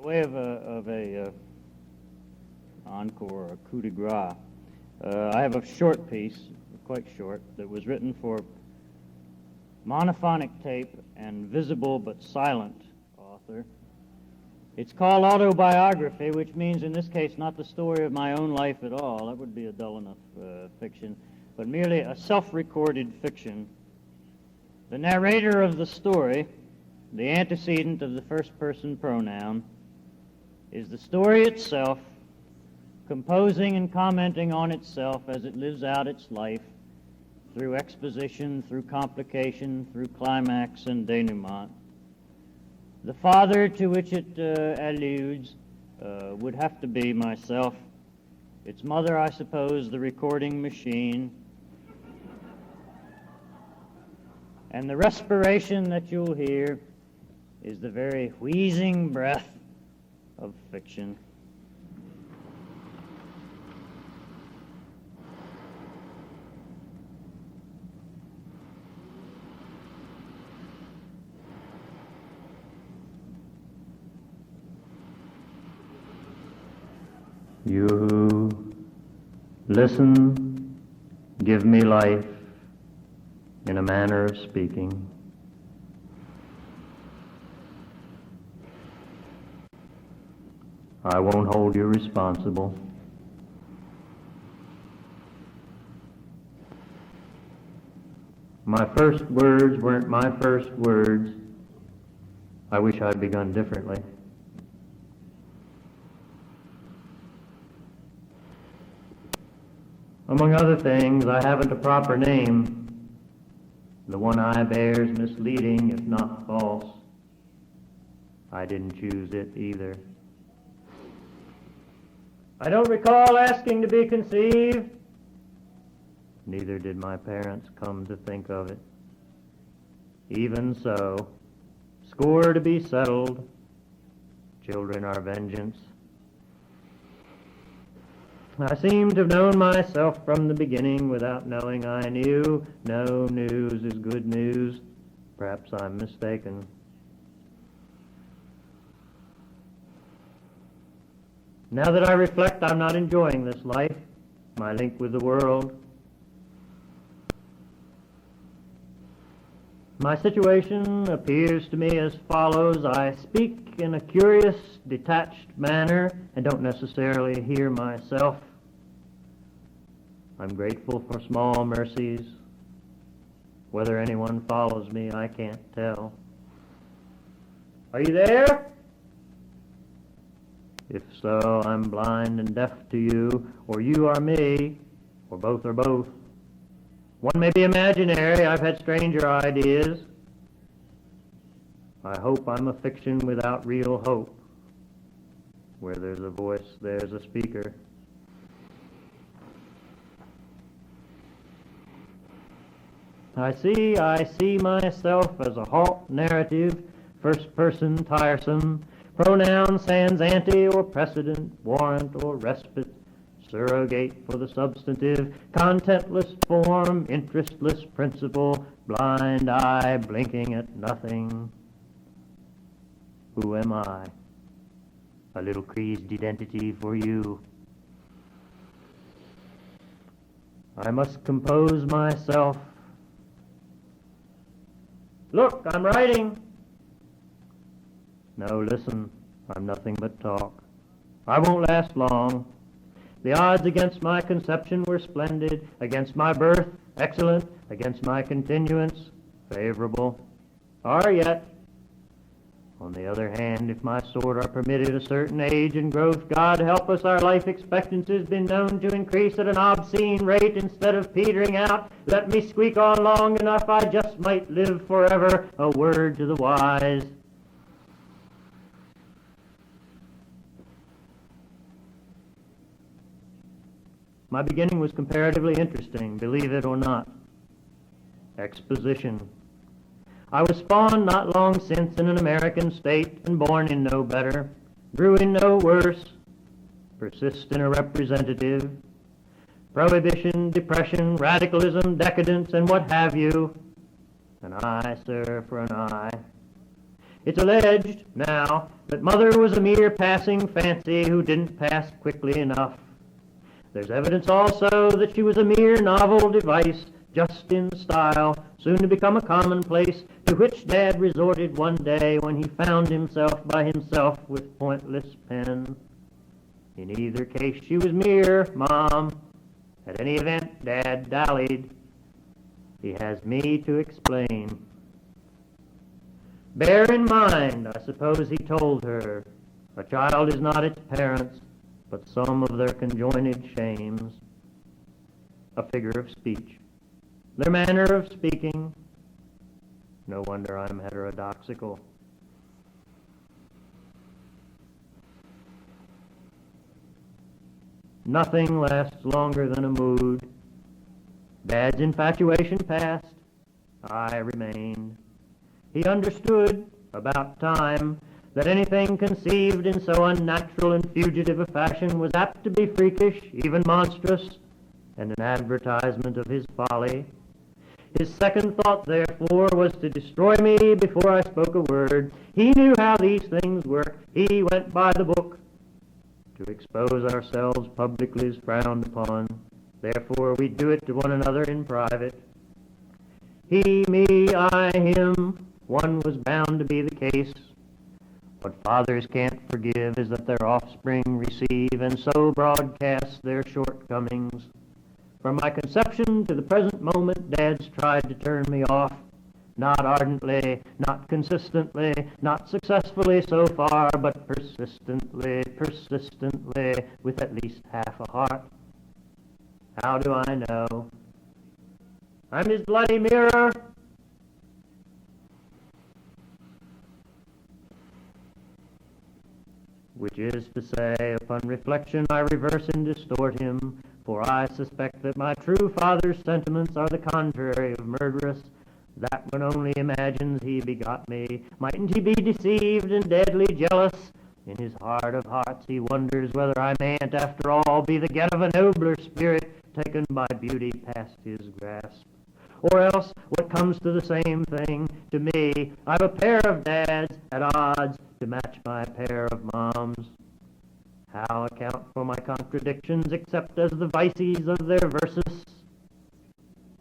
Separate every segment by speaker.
Speaker 1: way of a encore or coup de grace, I have a short piece, quite short, that was written for monophonic tape and visible but silent author. It's called Autobiography, which means in this case not the story of my own life at all. That would be a dull enough fiction, but merely a self-recorded fiction. The narrator of the story, the antecedent of the first-person pronoun, is the story itself, composing and commenting on itself as it lives out its life through exposition, through complication, through climax and denouement. The father to which it alludes would have to be myself. Its mother, I suppose, the recording machine. And the respiration that you'll hear is the very wheezing breath of fiction. You who listen, give me life in a manner of speaking. I won't hold you responsible. My first words weren't my first words. I wish I'd begun differently. Among other things, I haven't a proper name. The one I bear's misleading, if not false. I didn't choose it either. I don't recall asking to be conceived. Neither did my parents come to think of it. Even so, score to be settled. Children are vengeance. I seem to have known myself from the beginning without knowing I knew. No news is good news. Perhaps I'm mistaken. Now that I reflect, I'm not enjoying this life, my link with the world. My situation appears to me as follows. I speak in a curious, detached manner and don't necessarily hear myself. I'm grateful for small mercies. Whether anyone follows me, I can't tell. Are you there? If so, I'm blind and deaf to you, or you are me, or both are both. One may be imaginary. I've had stranger ideas. I hope I'm a fiction without real hope. Where there's a voice, there's a speaker. I see myself as a halt narrative, first person tiresome, pronoun sans ante or precedent, warrant or respite, surrogate for the substantive, contentless form, interestless principle, blind eye blinking at nothing. Who am I? A little creased identity for you. I must compose myself. Look, I'm writing. No, listen, I'm nothing but talk. I won't last long. The odds against my conception were splendid, against my birth, excellent, against my continuance, favorable, are yet. On the other hand, if my sort are permitted a certain age and growth, God help us, our life expectancy has been known to increase at an obscene rate instead of petering out. Let me squeak on long enough, I just might live forever. A word to the wise. My beginning was comparatively interesting, believe it or not. Exposition. I was spawned not long since in an American state and born in no better, grew in no worse, persist in a representative, prohibition, depression, radicalism, decadence, and what have you. An eye, sir, for an eye. It's alleged, now, that Mother was a mere passing fancy who didn't pass quickly enough. There's evidence also that she was a mere novel device, just in style, soon to become a commonplace, to which Dad resorted one day when he found himself by himself with pointless pen. In either case, she was mere, Mom. At any event, Dad dallied. He has me to explain. Bear in mind, I suppose he told her, a child is not its parents, but some of their conjoined shames. A figure of speech. Their manner of speaking. No wonder I'm heterodoxical. Nothing lasts longer than a mood. Dad's infatuation passed. I remained. He understood, about time, that anything conceived in so unnatural and fugitive a fashion was apt to be freakish, even monstrous, and an advertisement of his folly. His second thought, therefore, was to destroy me before I spoke a word. He knew how these things work. He went by the book. To expose ourselves publicly is frowned upon. Therefore, we do it to one another in private. He, me, I, him. One was bound to be the case. What fathers can't forgive is that their offspring receive and so broadcast their shortcomings. From my conception to the present moment, Dad's tried to turn me off. Not ardently, not consistently, not successfully so far, but persistently, with at least half a heart. How do I know? I'm his bloody mirror. Which is to say, upon reflection I reverse and distort him, for I suspect that my true father's sentiments are the contrary of murderous, that one only imagines he begot me. Mightn't he be deceived and deadly jealous? In his heart of hearts he wonders whether I mayn't after all be the get of a nobler spirit, taken by beauty past his grasp. Or else, what comes to the same thing, to me, I've a pair of dads at odds to match my pair of moms. How account for my contradictions except as the vices of their verses?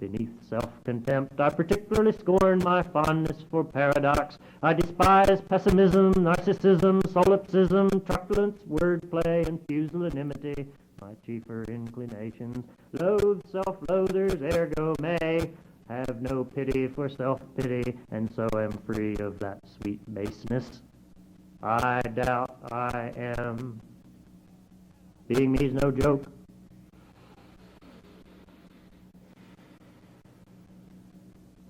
Speaker 1: Beneath self-contempt, I particularly scorn my fondness for paradox. I despise pessimism, narcissism, solipsism, truculence, wordplay, and pusillanimity, my chiefer inclinations. Loathe self-loathers, ergo may have no pity for self-pity, and so am free of that sweet baseness. I doubt I am. Being me's no joke.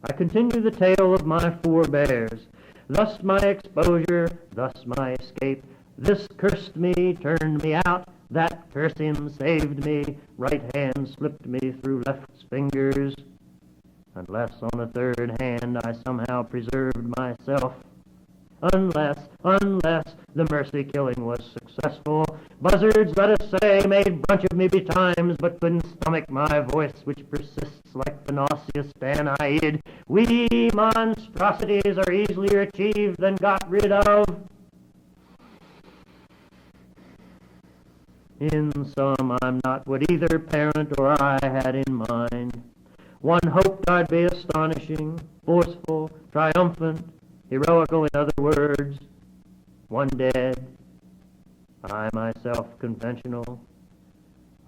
Speaker 1: I continue the tale of my forebears. Thus my exposure, thus my escape. This cursed me, turned me out. That curse him, saved me. Right hand slipped me through left's fingers. Unless on a third hand I somehow preserved myself. Unless the mercy-killing was successful. Buzzards, let us say, made brunch of me betimes, but couldn't stomach my voice, which persists like the nauseous Danaid. We monstrosities are easier achieved than got rid of. In sum, I'm not what either parent or I had in mind. One hoped I'd be astonishing, forceful, triumphant, heroical in other words. One dead. I myself conventional.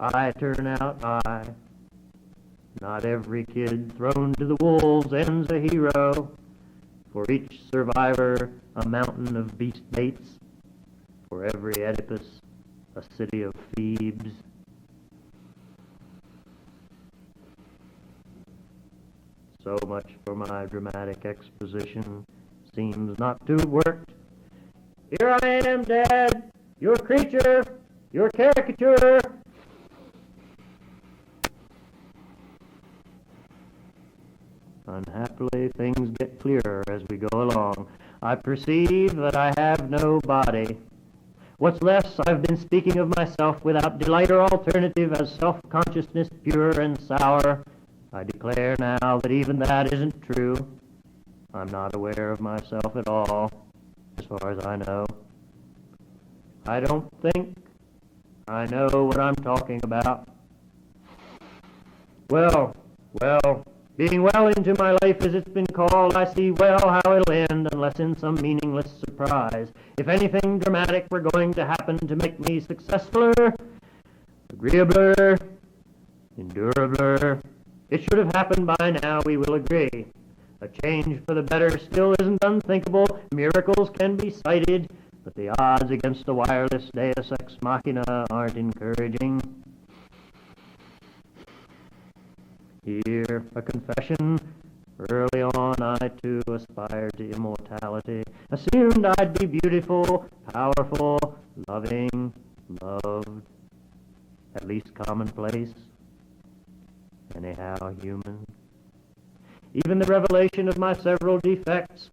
Speaker 1: I turn out I. Not every kid thrown to the wolves ends a hero. For each survivor, a mountain of beast baits. For every Oedipus, a city of Thebes. So much for my dramatic exposition. Seems not to have worked. Here I am, Dad, your creature, your caricature. Unhappily, things get clearer as we go along. I perceive that I have no body. What's less, I've been speaking of myself without delight or alternative as self-consciousness pure and sour. I declare now that even that isn't true. I'm not aware of myself at all.
Speaker 2: far as I know. I don't think I know what I'm talking about. Well, being well into my life as it's been called, I see well how it'll end unless in some meaningless surprise. If anything dramatic were going to happen to make me successfuler, agreeabler, endurabler, it should have happened by now, we will agree. A change for the better still isn't unthinkable. Miracles can be cited, but the odds against the wireless deus ex machina aren't encouraging. Here, a confession. Early on, I too aspired to immortality. Assumed I'd be beautiful, powerful, loving, loved, at least commonplace, anyhow human. Even the revelation of my several defects,